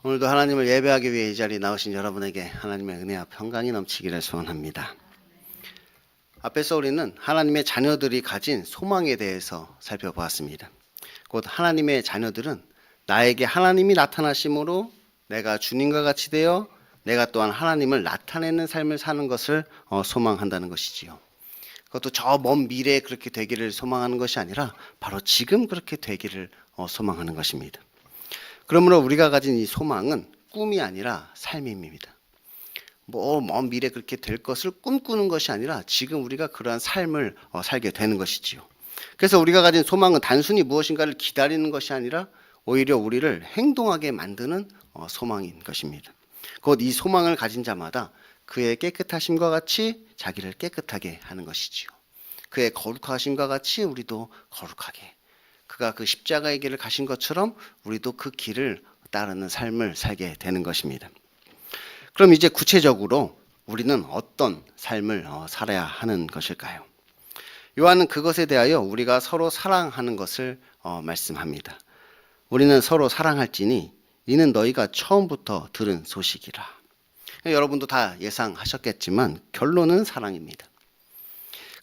오늘도 하나님을 예배하기 위해 이 자리에 나오신 여러분에게 하나님의 은혜와 평강이 넘치기를 소원합니다. 앞에서 우리는 하나님의 자녀들이 가진 소망에 대해서 살펴보았습니다. 곧 하나님의 자녀들은 나에게 하나님이 나타나심으로 내가 주님과 같이 되어 내가 또한 하나님을 나타내는 삶을 사는 것을 소망한다는 것이지요. 그것도 저 먼 미래에 그렇게 되기를 소망하는 것이 아니라 바로 지금 그렇게 되기를 소망하는 것입니다. 그러므로 우리가 가진 이 소망은 꿈이 아니라 삶입니다. 먼 미래 그렇게 될 것을 꿈꾸는 것이 아니라 지금 우리가 그러한 삶을 살게 되는 것이지요. 그래서 우리가 가진 소망은 단순히 무엇인가를 기다리는 것이 아니라 오히려 우리를 행동하게 만드는 소망인 것입니다. 곧 이 소망을 가진 자마다 그의 깨끗하심과 같이 자기를 깨끗하게 하는 것이지요. 그의 거룩하심과 같이 우리도 거룩하게, 그가 그 십자가의 길을 가신 것처럼 우리도 그 길을 따르는 삶을 살게 되는 것입니다. 그럼 이제 구체적으로 우리는 어떤 삶을 살아야 하는 것일까요? 요한은 그것에 대하여 우리가 서로 사랑하는 것을 말씀합니다. 우리는 서로 사랑할지니 이는 너희가 처음부터 들은 소식이라. 여러분도 다 예상하셨겠지만 결론은 사랑입니다.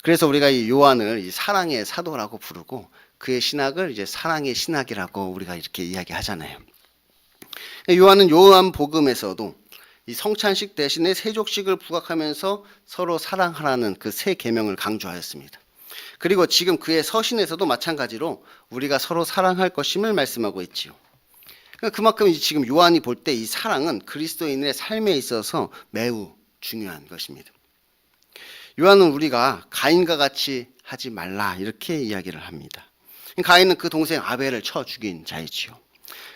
그래서 우리가 이 요한을 이 사랑의 사도라고 부르고 그의 신학을 이제 사랑의 신학이라고 우리가 이렇게 이야기하잖아요. 요한은 요한복음에서도 이 성찬식 대신에 세족식을 부각하면서 서로 사랑하라는 그 세 계명을 강조하였습니다. 그리고 지금 그의 서신에서도 마찬가지로 우리가 서로 사랑할 것임을 말씀하고 있지요. 그만큼 지금 요한이 볼 때 이 사랑은 그리스도인의 삶에 있어서 매우 중요한 것입니다. 요한은 우리가 가인과 같이 하지 말라 이렇게 이야기를 합니다. 가인은 그 동생 아벨을 쳐 죽인 자이지요.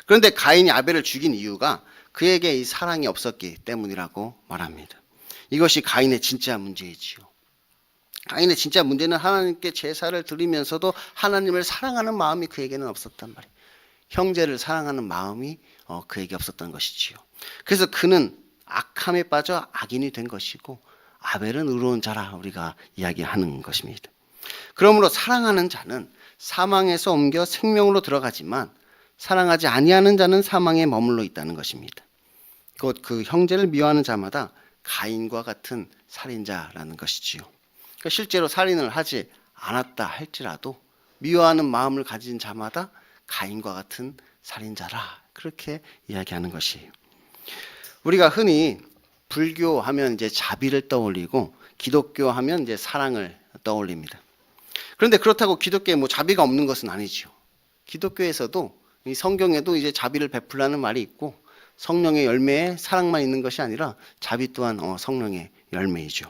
그런데 가인이 아벨을 죽인 이유가 그에게 이 사랑이 없었기 때문이라고 말합니다. 이것이 가인의 진짜 문제이지요. 가인의 진짜 문제는 하나님께 제사를 드리면서도 하나님을 사랑하는 마음이 그에게는 없었단 말이에요. 형제를 사랑하는 마음이 그에게 없었던 것이지요. 그래서 그는 악함에 빠져 악인이 된 것이고 아벨은 의로운 자라 우리가 이야기하는 것입니다. 그러므로 사랑하는 자는 사망에서 옮겨 생명으로 들어가지만 사랑하지 아니하는 자는 사망에 머물러 있다는 것입니다. 곧 그 형제를 미워하는 자마다 가인과 같은 살인자라는 것이지요. 그러니까 실제로 살인을 하지 않았다 할지라도 미워하는 마음을 가진 자마다 가인과 같은 살인자라 그렇게 이야기하는 것이에요. 우리가 흔히 불교하면 이제 자비를 떠올리고 기독교하면 이제 사랑을 떠올립니다. 그런데 그렇다고 기독교에 자비가 없는 것은 아니죠. 기독교에서도 이 성경에도 이제 자비를 베풀라는 말이 있고 성령의 열매에 사랑만 있는 것이 아니라 자비 또한 성령의 열매이죠.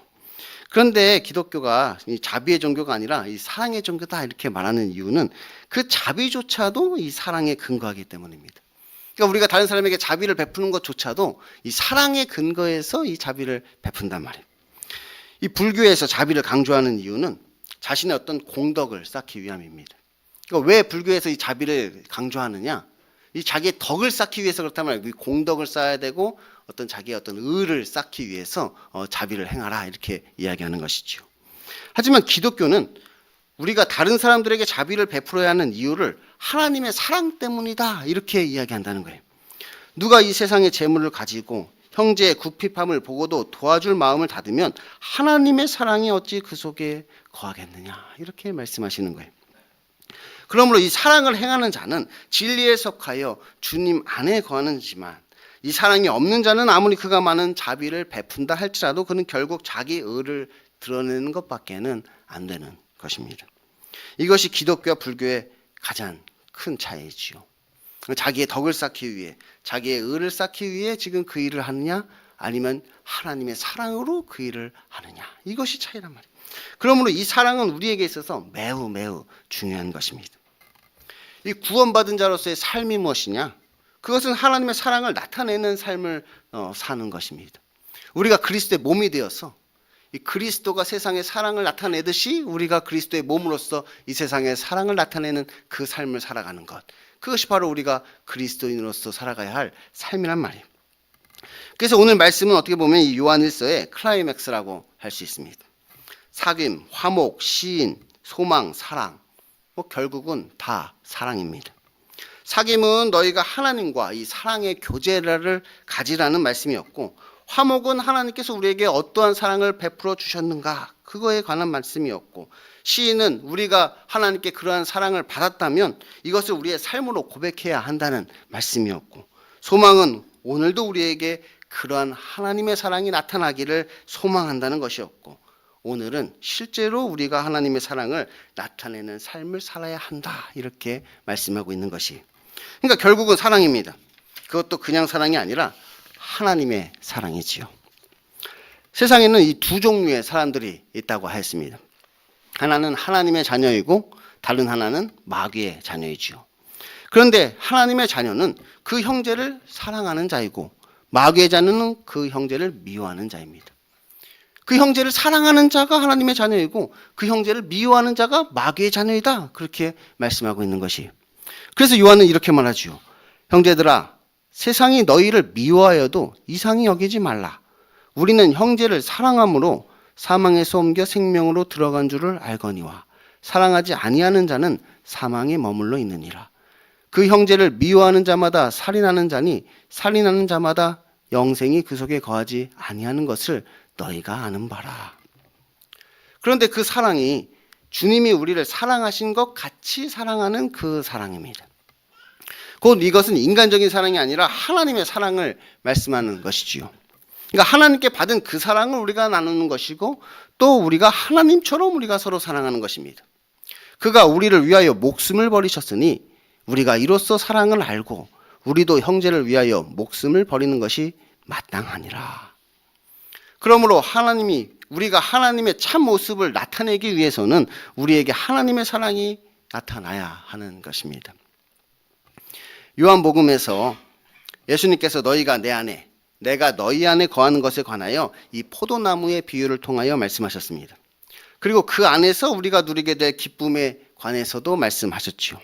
그런데 기독교가 이 자비의 종교가 아니라 이 사랑의 종교다 이렇게 말하는 이유는 그 자비조차도 이 사랑에 근거하기 때문입니다. 그러니까 우리가 다른 사람에게 자비를 베푸는 것조차도 이 사랑의 근거에서 이 자비를 베푼단 말이에요. 이 불교에서 자비를 강조하는 이유는 자신의 어떤 공덕을 쌓기 위함입니다. 그러니까 왜 불교에서 이 자비를 강조하느냐? 이 자기의 덕을 쌓기 위해서 그렇다면 이 공덕을 쌓아야 되고 어떤 자기의 어떤 의를 쌓기 위해서 자비를 행하라 이렇게 이야기하는 것이죠. 하지만 기독교는 우리가 다른 사람들에게 자비를 베풀어야 하는 이유를 하나님의 사랑 때문이다 이렇게 이야기한다는 거예요. 누가 이 세상의 재물을 가지고 형제의 굽핍함을 보고도 도와줄 마음을 닫으면 하나님의 사랑이 어찌 그 속에 거하겠느냐 이렇게 말씀하시는 거예요. 그러므로 이 사랑을 행하는 자는 진리에 속하여 주님 안에 거하는지만 이 사랑이 없는 자는 아무리 그가 많은 자비를 베푼다 할지라도 그는 결국 자기 의를 드러내는 것밖에는 안 되는 것입니다. 이것이 기독교와 불교의 가장 큰 차이지요. 자기의 덕을 쌓기 위해 자기의 의를 쌓기 위해 지금 그 일을 하느냐 아니면 하나님의 사랑으로 그 일을 하느냐 이것이 차이란 말이에요. 그러므로 이 사랑은 우리에게 있어서 매우 매우 중요한 것입니다. 이 구원받은 자로서의 삶이 무엇이냐? 그것은 하나님의 사랑을 나타내는 삶을 사는 것입니다. 우리가 그리스도의 몸이 되어서 이 그리스도가 세상의 사랑을 나타내듯이 우리가 그리스도의 몸으로서 이 세상의 사랑을 나타내는 그 삶을 살아가는 것. 그것이 바로 우리가 그리스도인으로서 살아가야 할 삶이란 말이에요. 그래서 오늘 말씀은 어떻게 보면 이 요한 1서의 클라이맥스라고 할 수 있습니다. 사귐, 화목, 시인, 소망, 사랑. 결국은 다 사랑입니다. 사귐은 너희가 하나님과 이 사랑의 교제를 가지라는 말씀이었고, 화목은 하나님께서 우리에게 어떠한 사랑을 베풀어 주셨는가, 그거에 관한 말씀이었고, 시인은 우리가 하나님께 그러한 사랑을 받았다면 이것을 우리의 삶으로 고백해야 한다는 말씀이었고, 소망은 오늘도 우리에게 그러한 하나님의 사랑이 나타나기를 소망한다는 것이었고, 오늘은 실제로 우리가 하나님의 사랑을 나타내는 삶을 살아야 한다, 이렇게 말씀하고 있는 것이, 그러니까 결국은 사랑입니다. 그것도 그냥 사랑이 아니라 하나님의 사랑이지요. 세상에는 이 두 종류의 사람들이 있다고 하였습니다. 하나는 하나님의 자녀이고 다른 하나는 마귀의 자녀이지요. 그런데 하나님의 자녀는 그 형제를 사랑하는 자이고, 마귀의 자녀는 그 형제를 미워하는 자입니다. 그 형제를 사랑하는 자가 하나님의 자녀이고 그 형제를 미워하는 자가 마귀의 자녀이다, 그렇게 말씀하고 있는 것이. 그래서 요한은 이렇게 말하지요. 형제들아, 세상이 너희를 미워하여도 이상히 여기지 말라. 우리는 형제를 사랑함으로 사망에서 옮겨 생명으로 들어간 줄을 알거니와 사랑하지 아니하는 자는 사망에 머물러 있느니라. 그 형제를 미워하는 자마다 살인하는 자니 살인하는 자마다 영생이 그 속에 거하지 아니하는 것을 너희가 아는 바라. 그런데 그 사랑이 주님이 우리를 사랑하신 것 같이 사랑하는 그 사랑입니다. 곧 이것은 인간적인 사랑이 아니라 하나님의 사랑을 말씀하는 것이지요. 그러니까 하나님께 받은 그 사랑을 우리가 나누는 것이고, 또 우리가 하나님처럼 우리가 서로 사랑하는 것입니다. 그가 우리를 위하여 목숨을 버리셨으니 우리가 이로써 사랑을 알고 우리도 형제를 위하여 목숨을 버리는 것이 마땅하니라. 그러므로 우리가 하나님의 참 모습을 나타내기 위해서는 우리에게 하나님의 사랑이 나타나야 하는 것입니다. 요한복음에서 예수님께서 너희가 내 안에, 내가 너희 안에 거하는 것에 관하여 이 포도나무의 비유를 통하여 말씀하셨습니다. 그리고 그 안에서 우리가 누리게 될 기쁨에 관해서도 말씀하셨지요.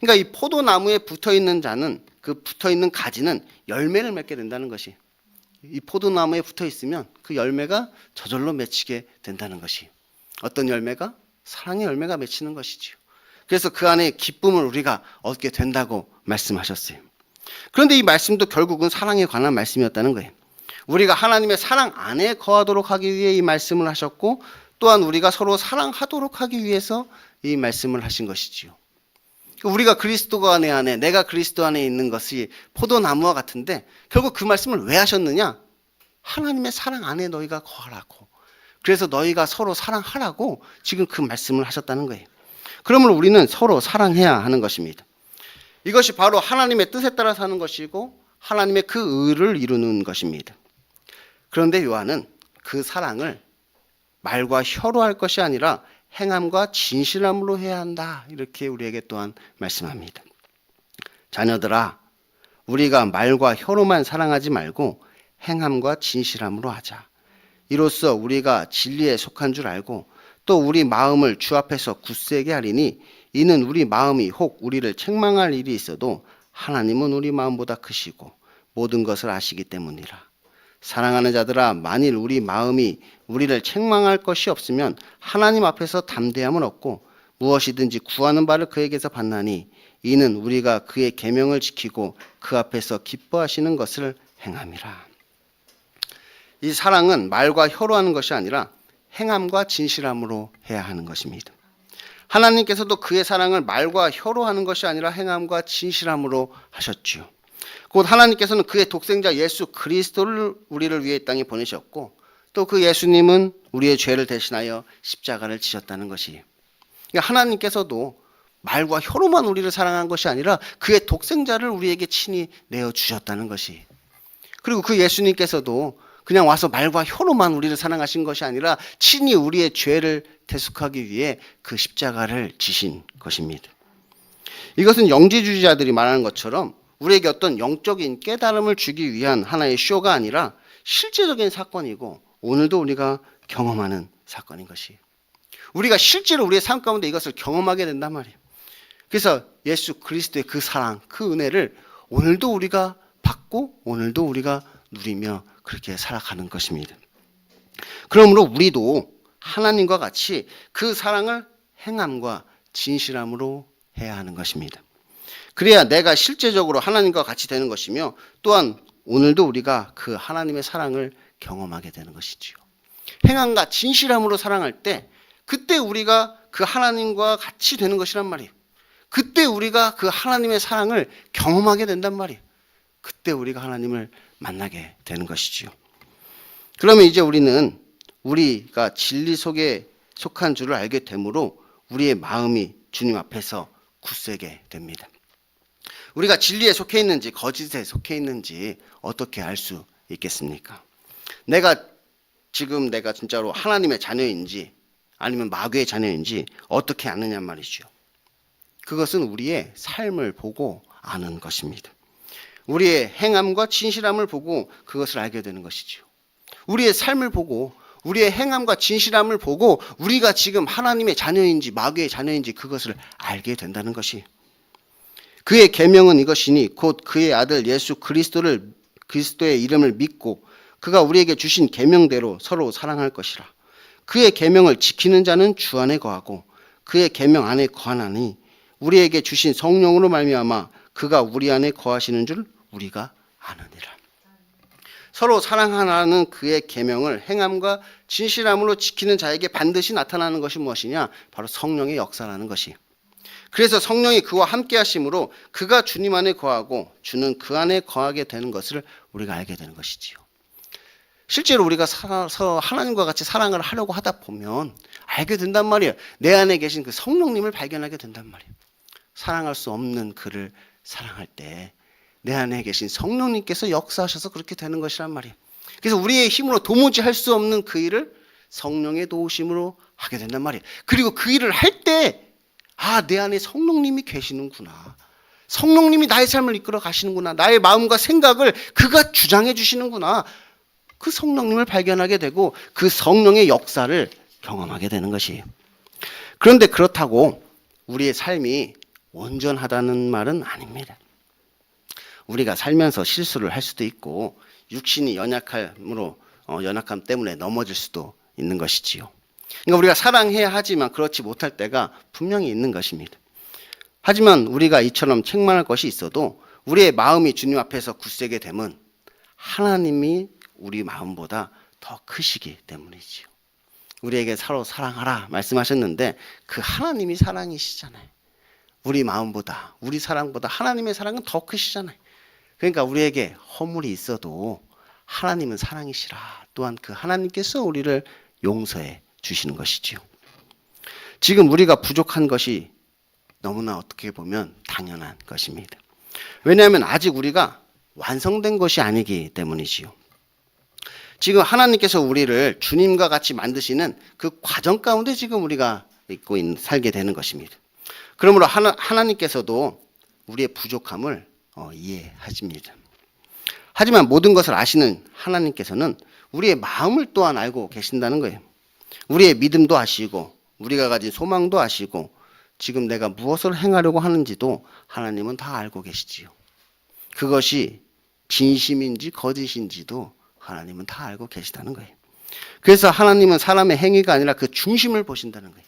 그러니까 이 포도나무에 붙어있는 자는, 그 붙어있는 가지는 열매를 맺게 된다는 것이, 이 포도나무에 붙어있으면 그 열매가 저절로 맺히게 된다는 것이, 어떤 열매가? 사랑의 열매가 맺히는 것이지요. 그래서 그 안에 기쁨을 우리가 얻게 된다고 말씀하셨어요. 그런데 이 말씀도 결국은 사랑에 관한 말씀이었다는 거예요. 우리가 하나님의 사랑 안에 거하도록 하기 위해 이 말씀을 하셨고, 또한 우리가 서로 사랑하도록 하기 위해서 이 말씀을 하신 것이지요. 우리가 그리스도가 내 안에, 내가 그리스도 안에 있는 것이 포도나무와 같은데, 결국 그 말씀을 왜 하셨느냐? 하나님의 사랑 안에 너희가 거하라고, 그래서 너희가 서로 사랑하라고 지금 그 말씀을 하셨다는 거예요. 그러면 우리는 서로 사랑해야 하는 것입니다. 이것이 바로 하나님의 뜻에 따라 사는 것이고 하나님의 그 의를 이루는 것입니다. 그런데 요한은 그 사랑을 말과 혀로 할 것이 아니라 행함과 진실함으로 해야 한다, 이렇게 우리에게 또한 말씀합니다. 자녀들아, 우리가 말과 혀로만 사랑하지 말고 행함과 진실함으로 하자. 이로써 우리가 진리에 속한 줄 알고 또 우리 마음을 주 앞에서 굳세게 하리니, 이는 우리 마음이 혹 우리를 책망할 일이 있어도 하나님은 우리 마음보다 크시고 모든 것을 아시기 때문이라. 사랑하는 자들아, 만일 우리 마음이 우리를 책망할 것이 없으면 하나님 앞에서 담대함을 얻고 무엇이든지 구하는 바를 그에게서 받나니, 이는 우리가 그의 계명을 지키고 그 앞에서 기뻐하시는 것을 행함이라. 이 사랑은 말과 혀로 하는 것이 아니라 행함과 진실함으로 해야 하는 것입니다. 하나님께서도 그의 사랑을 말과 혀로 하는 것이 아니라 행함과 진실함으로 하셨지요. 곧 하나님께서는 그의 독생자 예수 그리스도를 우리를 위해 이 땅에 보내셨고, 또 그 예수님은 우리의 죄를 대신하여 십자가를 지셨다는 것이에요. 그러니까 하나님께서도 말과 혀로만 우리를 사랑한 것이 아니라 그의 독생자를 우리에게 친히 내어주셨다는 것이, 그리고 그 예수님께서도 그냥 와서 말과 혀로만 우리를 사랑하신 것이 아니라 친히 우리의 죄를 대속하기 위해 그 십자가를 지신 것입니다. 이것은 영지주의자들이 말하는 것처럼 우리에게 어떤 영적인 깨달음을 주기 위한 하나의 쇼가 아니라 실제적인 사건이고, 오늘도 우리가 경험하는 사건인 것이에요. 우리가 실제로 우리의 삶 가운데 이것을 경험하게 된단 말이에요. 그래서 예수 그리스도의 그 사랑, 그 은혜를 오늘도 우리가 받고 오늘도 우리가 누리며 그렇게 살아가는 것입니다. 그러므로 우리도 하나님과 같이 그 사랑을 행함과 진실함으로 해야 하는 것입니다. 그래야 내가 실제적으로 하나님과 같이 되는 것이며 또한 오늘도 우리가 그 하나님의 사랑을 경험하게 되는 것이지요. 행함과 진실함으로 사랑할 때 그때 우리가 그 하나님과 같이 되는 것이란 말이에요. 그때 우리가 그 하나님의 사랑을 경험하게 된단 말이에요. 그때 우리가 하나님을 만나게 되는 것이지요. 그러면 이제 우리는 우리가 진리 속에 속한 줄을 알게 되므로 우리의 마음이 주님 앞에서 굳세게 됩니다. 우리가 진리에 속해 있는지 거짓에 속해 있는지 어떻게 알 수 있겠습니까? 내가 진짜로 하나님의 자녀인지 아니면 마귀의 자녀인지 어떻게 아느냐 말이죠. 그것은 우리의 삶을 보고 아는 것입니다. 우리의 행함과 진실함을 보고 그것을 알게 되는 것이죠. 우리의 삶을 보고 우리의 행함과 진실함을 보고 우리가 지금 하나님의 자녀인지 마귀의 자녀인지 그것을 알게 된다는 것이, 그의 계명은 이것이니 곧 그의 아들 예수 그리스도의 이름을 믿고 그가 우리에게 주신 계명대로 서로 사랑할 것이라. 그의 계명을 지키는 자는 주 안에 거하고 그의 계명 안에 거하나니 우리에게 주신 성령으로 말미암아 그가 우리 안에 거하시는 줄 우리가 아느니라. 서로 사랑하라는 그의 계명을 행함과 진실함으로 지키는 자에게 반드시 나타나는 것이 무엇이냐? 바로 성령의 역사라는 것이. 그래서 성령이 그와 함께 하심으로 그가 주님 안에 거하고 주는 그 안에 거하게 되는 것을 우리가 알게 되는 것이지요. 실제로 우리가 서로 하나님과 같이 사랑을 하려고 하다 보면 알게 된단 말이에요. 내 안에 계신 그 성령님을 발견하게 된단 말이에요. 사랑할 수 없는 그를 사랑할 때 내 안에 계신 성령님께서 역사하셔서 그렇게 되는 것이란 말이에요. 그래서 우리의 힘으로 도무지 할 수 없는 그 일을 성령의 도우심으로 하게 된단 말이에요. 그리고 그 일을 할 때 내 안에 성령님이 계시는구나. 성령님이 나의 삶을 이끌어 가시는구나. 나의 마음과 생각을 그가 주장해 주시는구나. 그 성령님을 발견하게 되고 그 성령의 역사를 경험하게 되는 것이에요. 그런데 그렇다고 우리의 삶이 온전하다는 말은 아닙니다. 우리가 살면서 실수를 할 수도 있고 육신이 연약함 때문에 넘어질 수도 있는 것이지요. 그러니까 우리가 사랑해야 하지만 그렇지 못할 때가 분명히 있는 것입니다. 하지만 우리가 이처럼 책망할 것이 있어도 우리의 마음이 주님 앞에서 굳세게 됨은 하나님이 우리 마음보다 더 크시기 때문이지요. 우리에게 서로 사랑하라 말씀하셨는데 그 하나님이 사랑이시잖아요. 우리 마음보다, 우리 사랑보다 하나님의 사랑은 더 크시잖아요. 그러니까 우리에게 허물이 있어도 하나님은 사랑이시라. 또한 그 하나님께서 우리를 용서해 주시는 것이지요. 지금 우리가 부족한 것이 너무나 어떻게 보면 당연한 것입니다. 왜냐하면 아직 우리가 완성된 것이 아니기 때문이지요. 지금 하나님께서 우리를 주님과 같이 만드시는 그 과정 가운데 지금 우리가 살게 되는 것입니다. 그러므로 하나님께서도 우리의 부족함을 이해하십니다. 하지만 모든 것을 아시는 하나님께서는 우리의 마음을 또한 알고 계신다는 거예요. 우리의 믿음도 아시고 우리가 가진 소망도 아시고 지금 내가 무엇을 행하려고 하는지도 하나님은 다 알고 계시지요. 그것이 진심인지 거짓인지도 하나님은 다 알고 계시다는 거예요. 그래서 하나님은 사람의 행위가 아니라 그 중심을 보신다는 거예요.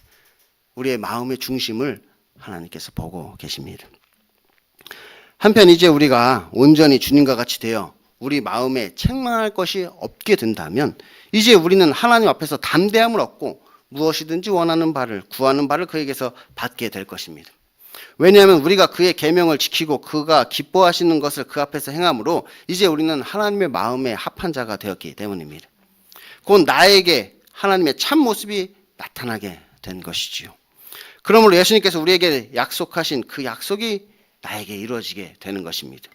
우리의 마음의 중심을 하나님께서 보고 계십니다. 한편 이제 우리가 온전히 주님과 같이 되어 우리 마음에 책망할 것이 없게 된다면 이제 우리는 하나님 앞에서 담대함을 얻고 무엇이든지 원하는 바를 구하는 바를 그에게서 받게 될 것입니다. 왜냐하면 우리가 그의 계명을 지키고 그가 기뻐하시는 것을 그 앞에서 행함으로 이제 우리는 하나님의 마음에 합한 자가 되었기 때문입니다. 곧 나에게 하나님의 참 모습이 나타나게 된 것이지요. 그러므로 예수님께서 우리에게 약속하신 그 약속이 나에게 이루어지게 되는 것입니다.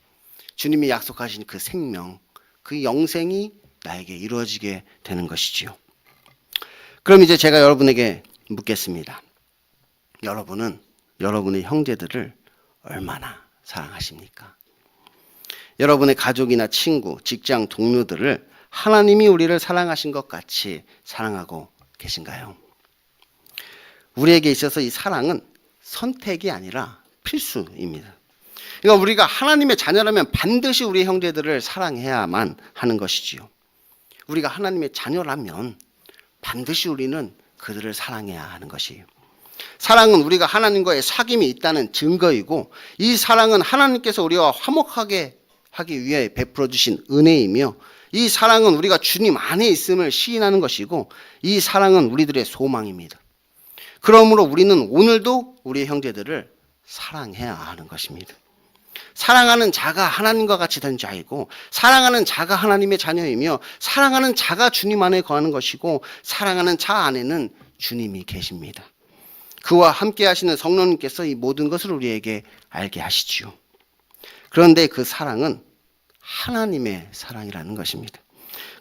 주님이 약속하신 그 생명, 그 영생이 나에게 이루어지게 되는 것이지요. 그럼 이제 제가 여러분에게 묻겠습니다. 여러분은 여러분의 형제들을 얼마나 사랑하십니까? 여러분의 가족이나 친구, 직장 동료들을 하나님이 우리를 사랑하신 것 같이 사랑하고 계신가요? 우리에게 있어서 이 사랑은 선택이 아니라 필수입니다. 그러니까 우리가 하나님의 자녀라면 반드시 우리 형제들을 사랑해야만 하는 것이지요. 우리가 하나님의 자녀라면 반드시 우리는 그들을 사랑해야 하는 것이에요. 사랑은 우리가 하나님과의 사귐이 있다는 증거이고, 이 사랑은 하나님께서 우리와 화목하게 하기 위해 베풀어 주신 은혜이며, 이 사랑은 우리가 주님 안에 있음을 시인하는 것이고, 이 사랑은 우리들의 소망입니다. 그러므로 우리는 오늘도 우리의 형제들을 사랑해야 하는 것입니다. 사랑하는 자가 하나님과 같이 된 자이고, 사랑하는 자가 하나님의 자녀이며, 사랑하는 자가 주님 안에 거하는 것이고, 사랑하는 자 안에는 주님이 계십니다. 그와 함께 하시는 성령님께서 이 모든 것을 우리에게 알게 하시지요. 그런데 그 사랑은 하나님의 사랑이라는 것입니다.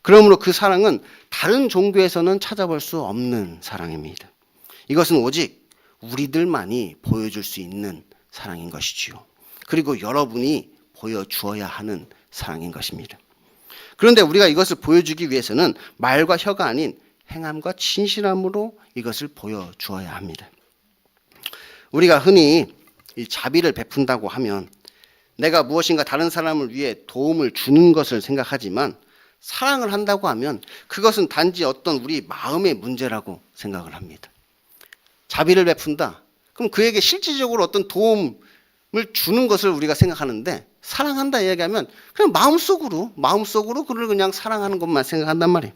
그러므로 그 사랑은 다른 종교에서는 찾아볼 수 없는 사랑입니다. 이것은 오직 우리들만이 보여줄 수 있는 사랑인 것이지요. 그리고 여러분이 보여주어야 하는 사랑인 것입니다. 그런데 우리가 이것을 보여주기 위해서는 말과 혀가 아닌 행함과 진실함으로 이것을 보여주어야 합니다. 우리가 흔히 이 자비를 베푼다고 하면 내가 무엇인가 다른 사람을 위해 도움을 주는 것을 생각하지만, 사랑을 한다고 하면 그것은 단지 어떤 우리 마음의 문제라고 생각을 합니다. 자비를 베푼다. 그럼 그에게 실질적으로 어떤 도움을 주는 것을 우리가 생각하는데, 사랑한다 이야기하면 그냥 마음속으로 그를 그냥 사랑하는 것만 생각한단 말이에요.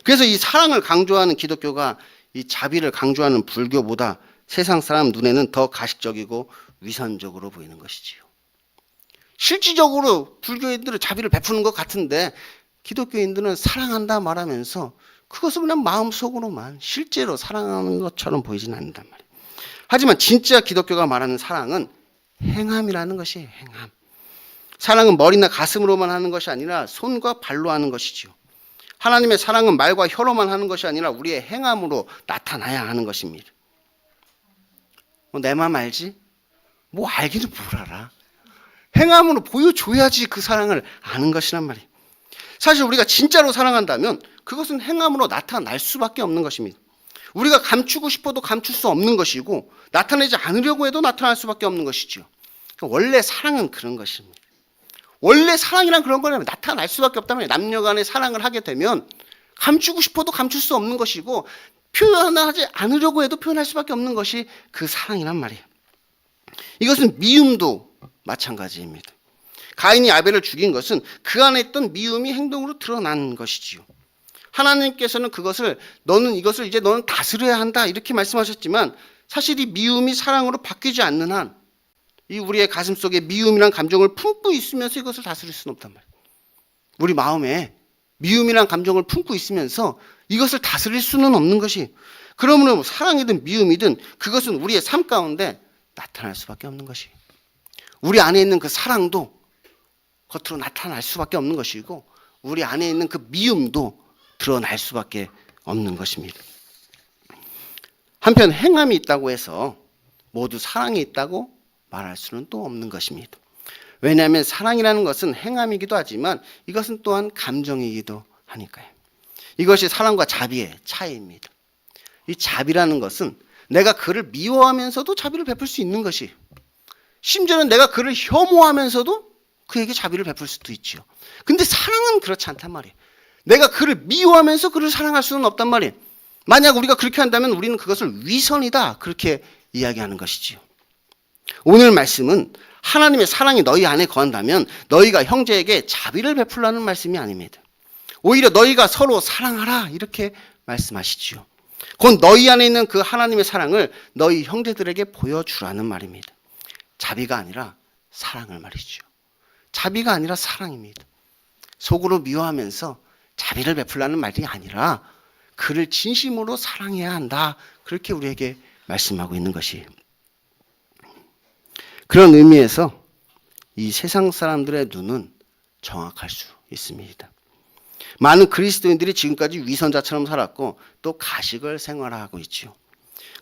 그래서 이 사랑을 강조하는 기독교가 이 자비를 강조하는 불교보다 세상 사람 눈에는 더 가식적이고 위선적으로 보이는 것이지요. 실질적으로 불교인들은 자비를 베푸는 것 같은데, 기독교인들은 사랑한다 말하면서 그것을 그냥 마음속으로만 실제로 사랑하는 것처럼 보이지는 않는단 말이에요. 하지만 진짜 기독교가 말하는 사랑은 행함이라는 것이에요. 행함. 사랑은 머리나 가슴으로만 하는 것이 아니라 손과 발로 하는 것이지요. 하나님의 사랑은 말과 혀로만 하는 것이 아니라 우리의 행함으로 나타나야 하는 것입니다. 내 맘 알지? 뭐 알기는 뭘 알아. 행함으로 보여줘야지 그 사랑을 아는 것이란 말이에요. 사실 우리가 진짜로 사랑한다면 그것은 행함으로 나타날 수밖에 없는 것입니다. 우리가 감추고 싶어도 감출 수 없는 것이고, 나타내지 않으려고 해도 나타날 수밖에 없는 것이죠. 원래 사랑은 그런 것입니다. 원래 사랑이란 그런 거라면 나타날 수밖에 없단 말이에요. 남녀 간의 사랑을 하게 되면 감추고 싶어도 감출 수 없는 것이고, 표현하지 않으려고 해도 표현할 수밖에 없는 것이 그 사랑이란 말이에요. 이것은 미움도 마찬가지입니다. 가인이 아벨을 죽인 것은 그 안에 있던 미움이 행동으로 드러난 것이지요. 하나님께서는 그것을 이것을 이제 너는 다스려야 한다 이렇게 말씀하셨지만, 사실 이 미움이 사랑으로 바뀌지 않는 한 이 우리의 가슴 속에 미움이란 감정을 품고 있으면서 이것을 다스릴 수는 없단 말이에요. 우리 마음에 미움이란 감정을 품고 있으면서 이것을 다스릴 수는 없는 것이, 그러므로 사랑이든 미움이든 그것은 우리의 삶 가운데 나타날 수밖에 없는 것이, 우리 안에 있는 그 사랑도 겉으로 나타날 수밖에 없는 것이고, 우리 안에 있는 그 미움도 드러날 수밖에 없는 것입니다. 한편 행함이 있다고 해서 모두 사랑이 있다고 말할 수는 또 없는 것입니다. 왜냐하면 사랑이라는 것은 행함이기도 하지만 이것은 또한 감정이기도 하니까요. 이것이 사랑과 자비의 차이입니다. 이 자비라는 것은 내가 그를 미워하면서도 자비를 베풀 수 있는 것이, 심지어는 내가 그를 혐오하면서도 그에게 자비를 베풀 수도 있죠. 근데 사랑은 그렇지 않단 말이에요. 내가 그를 미워하면서 그를 사랑할 수는 없단 말이에요. 만약 우리가 그렇게 한다면 우리는 그것을 위선이다 그렇게 이야기하는 것이지요. 오늘 말씀은 하나님의 사랑이 너희 안에 거한다면 너희가 형제에게 자비를 베풀라는 말씀이 아닙니다. 오히려 너희가 서로 사랑하라 이렇게 말씀하시지요. 곧 너희 안에 있는 그 하나님의 사랑을 너희 형제들에게 보여주라는 말입니다. 자비가 아니라 사랑을 말이죠. 자비가 아니라 사랑입니다. 속으로 미워하면서 자비를 베풀라는 말이 아니라 그를 진심으로 사랑해야 한다 그렇게 우리에게 말씀하고 있는 것이에요. 그런 의미에서 이 세상 사람들의 눈은 정확할 수 있습니다. 많은 그리스도인들이 지금까지 위선자처럼 살았고 또 가식을 생활하고 있죠.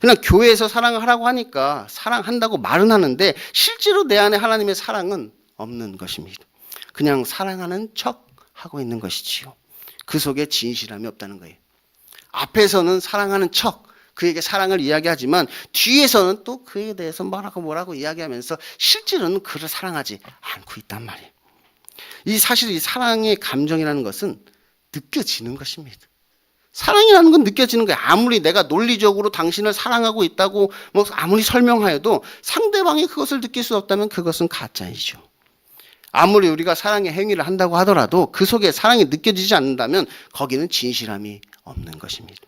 그냥 교회에서 사랑을 하라고 하니까 사랑한다고 말은 하는데 실제로 내 안에 하나님의 사랑은 없는 것입니다. 그냥 사랑하는 척 하고 있는 것이지요. 그 속에 진실함이 없다는 거예요. 앞에서는 사랑하는 척 그에게 사랑을 이야기하지만 뒤에서는 또 그에 대해서 뭐라고 이야기하면서 실제로는 그를 사랑하지 않고 있단 말이에요. 사실 이 사랑의 감정이라는 것은 느껴지는 것입니다. 사랑이라는 건 느껴지는 거예요. 아무리 내가 논리적으로 당신을 사랑하고 있다고 뭐 아무리 설명하여도 상대방이 그것을 느낄 수 없다면 그것은 가짜이죠. 아무리 우리가 사랑의 행위를 한다고 하더라도 그 속에 사랑이 느껴지지 않는다면 거기는 진실함이 없는 것입니다.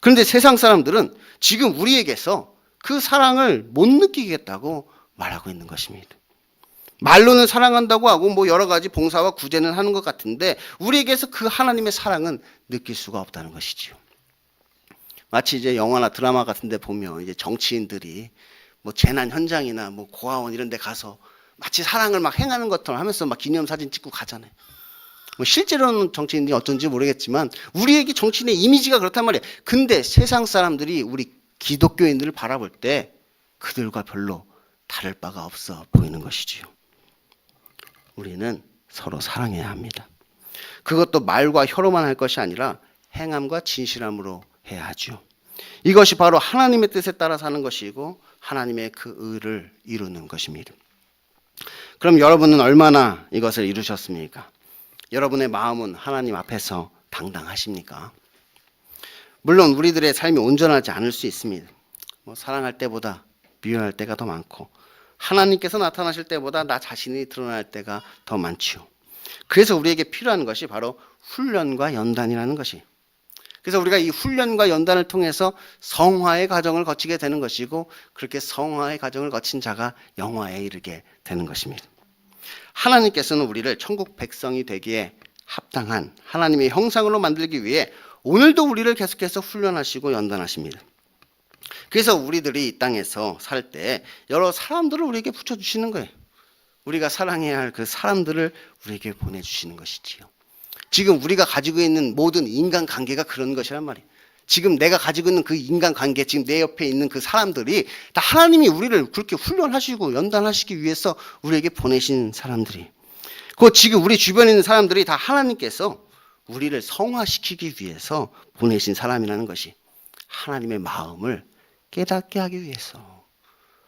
그런데 세상 사람들은 지금 우리에게서 그 사랑을 못 느끼겠다고 말하고 있는 것입니다. 말로는 사랑한다고 하고 뭐 여러 가지 봉사와 구제는 하는 것 같은데 우리에게서 그 하나님의 사랑은 느낄 수가 없다는 것이지요. 마치 이제 영화나 드라마 같은 데 보면 이제 정치인들이 뭐 재난 현장이나 뭐 고아원 이런 데 가서 마치 사랑을 막 행하는 것처럼 하면서 막 기념사진 찍고 가잖아요. 뭐 실제로는 정치인이 어떤지 모르겠지만 우리에게 정치인의 이미지가 그렇단 말이에요. 근데 세상 사람들이 우리 기독교인들을 바라볼 때 그들과 별로 다를 바가 없어 보이는 것이지요. 우리는 서로 사랑해야 합니다. 그것도 말과 혀로만 할 것이 아니라 행함과 진실함으로 해야 하죠. 이것이 바로 하나님의 뜻에 따라 사는 것이고 하나님의 그 의를 이루는 것입니다. 그럼 여러분은 얼마나 이것을 이루셨습니까? 여러분의 마음은 하나님 앞에서 당당하십니까? 물론 우리들의 삶이 온전하지 않을 수 있습니다. 뭐 사랑할 때보다 미워할 때가 더 많고 하나님께서 나타나실 때보다 나 자신이 드러날 때가 더 많지요. 그래서 우리에게 필요한 것이 바로 훈련과 연단이라는 것이. 그래서 우리가 이 훈련과 연단을 통해서 성화의 과정을 거치게 되는 것이고 그렇게 성화의 과정을 거친 자가 영화에 이르게 되는 것입니다. 하나님께서는 우리를 천국 백성이 되기에 합당한 하나님의 형상으로 만들기 위해 오늘도 우리를 계속해서 훈련하시고 연단하십니다. 그래서 우리들이 이 땅에서 살 때 여러 사람들을 우리에게 붙여주시는 거예요. 우리가 사랑해야 할 그 사람들을 우리에게 보내주시는 것이지요. 지금 우리가 가지고 있는 모든 인간관계가 그런 것이란 말이에요. 지금 내가 가지고 있는 그 인간관계, 지금 내 옆에 있는 그 사람들이 다 하나님이 우리를 그렇게 훈련하시고 연단하시기 위해서 우리에게 보내신 사람들이. 그 지금 우리 주변에 있는 사람들이 다 하나님께서 우리를 성화시키기 위해서 보내신 사람이라는 것이 하나님의 마음을 깨닫게 하기 위해서,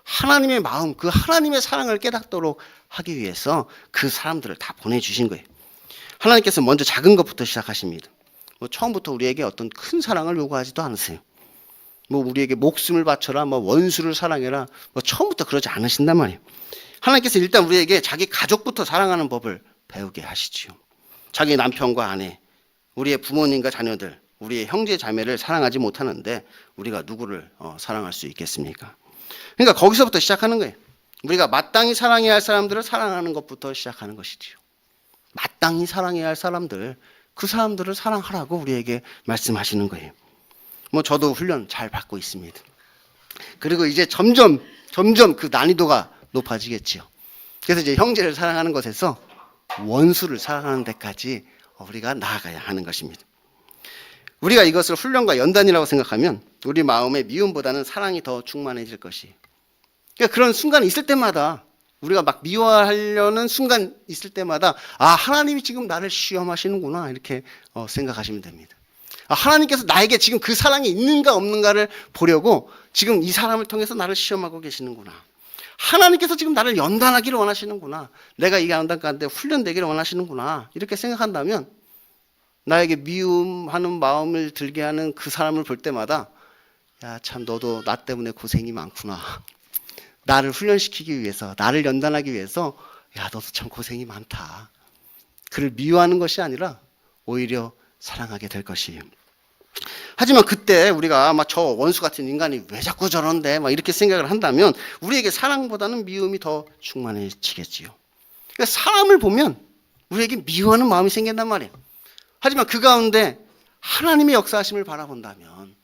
하나님의 마음, 그 하나님의 사랑을 깨닫도록 하기 위해서 그 사람들을 다 보내주신 거예요. 하나님께서 먼저 작은 것부터 시작하십니다. 뭐 처음부터 우리에게 어떤 큰 사랑을 요구하지도 않으세요. 뭐 우리에게 목숨을 바쳐라, 뭐 원수를 사랑해라, 뭐 처음부터 그러지 않으신단 말이에요. 하나님께서 일단 우리에게 자기 가족부터 사랑하는 법을 배우게 하시지요. 자기 남편과 아내, 우리의 부모님과 자녀들, 우리의 형제 자매를 사랑하지 못하는데 우리가 누구를 사랑할 수 있겠습니까? 그러니까 거기서부터 시작하는 거예요. 우리가 마땅히 사랑해야 할 사람들을 사랑하는 것부터 시작하는 것이지요. 마땅히 사랑해야 할 사람들, 그 사람들을 사랑하라고 우리에게 말씀하시는 거예요. 뭐 저도 훈련 잘 받고 있습니다. 그리고 이제 점점 그 난이도가 높아지겠지요. 그래서 이제 형제를 사랑하는 것에서 원수를 사랑하는 데까지 우리가 나아가야 하는 것입니다. 우리가 이것을 훈련과 연단이라고 생각하면 우리 마음의 미움보다는 사랑이 더 충만해질 것이. 그러니까 그런 순간이 있을 때마다 우리가 막 미워하려는 순간 있을 때마다 하나님이 지금 나를 시험하시는구나 이렇게 생각하시면 됩니다. 하나님께서 나에게 지금 그 사랑이 있는가 없는가를 보려고 지금 이 사람을 통해서 나를 시험하고 계시는구나. 하나님께서 지금 나를 연단하기를 원하시는구나. 내가 이 연단 가운데 훈련되기를 원하시는구나. 이렇게 생각한다면 나에게 미움하는 마음을 들게 하는 그 사람을 볼 때마다 야, 참 너도 나 때문에 고생이 많구나. 나를 훈련시키기 위해서, 나를 연단하기 위해서 야, 너도 참 고생이 많다. 그를 미워하는 것이 아니라 오히려 사랑하게 될 것이에요. 하지만 그때 우리가 저 원수 같은 인간이 왜 자꾸 저런데 막 이렇게 생각을 한다면 우리에게 사랑보다는 미움이 더 충만해지겠지요. 그러니까 사람을 보면 우리에게 미워하는 마음이 생긴단 말이에요. 하지만 그 가운데 하나님의 역사하심을 바라본다면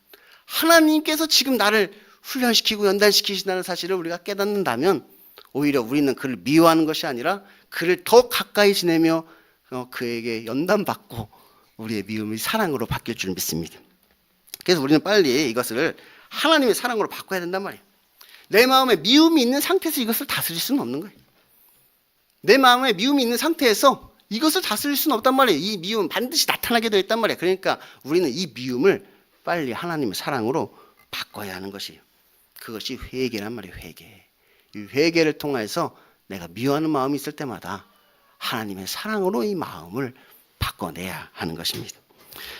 하나님께서 지금 나를 훈련시키고 연단시키신다는 사실을 우리가 깨닫는다면 오히려 우리는 그를 미워하는 것이 아니라 그를 더 가까이 지내며 그에게 연단받고 우리의 미움이 사랑으로 바뀔 줄 믿습니다. 그래서 우리는 빨리 이것을 하나님의 사랑으로 바꿔야 된단 말이에요. 내 마음에 미움이 있는 상태에서 이것을 다스릴 수는 없는 거예요. 내 마음에 미움이 있는 상태에서 이것을 다스릴 수는 없단 말이에요. 이 미움은 반드시 나타나게 되어 있단 말이에요. 그러니까 우리는 이 미움을 빨리 하나님의 사랑으로 바꿔야 하는 것이에요. 그것이 회개란 말이에요. 회개. 이 회개를 통해서 내가 미워하는 마음이 있을 때마다 하나님의 사랑으로 이 마음을 바꿔내야 하는 것입니다.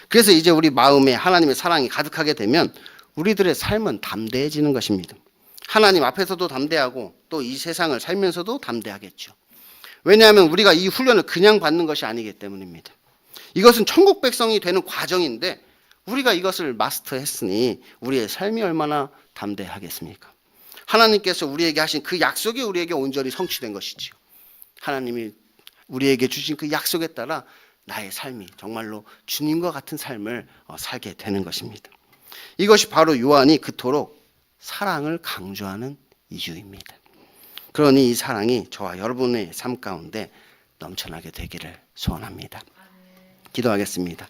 그래서 이제 우리 마음에 하나님의 사랑이 가득하게 되면 우리들의 삶은 담대해지는 것입니다. 하나님 앞에서도 담대하고 또 이 세상을 살면서도 담대하겠죠. 왜냐하면 우리가 이 훈련을 그냥 받는 것이 아니기 때문입니다. 이것은 천국 백성이 되는 과정인데 우리가 이것을 마스터했으니 우리의 삶이 얼마나 담대하겠습니까? 하나님께서 우리에게 하신 그 약속이 우리에게 온전히 성취된 것이지요. 하나님이 우리에게 주신 그 약속에 따라 나의 삶이 정말로 주님과 같은 삶을 살게 되는 것입니다. 이것이 바로 요한이 그토록 사랑을 강조하는 이유입니다. 그러니 이 사랑이 저와 여러분의 삶 가운데 넘쳐나게 되기를 소원합니다. 기도하겠습니다.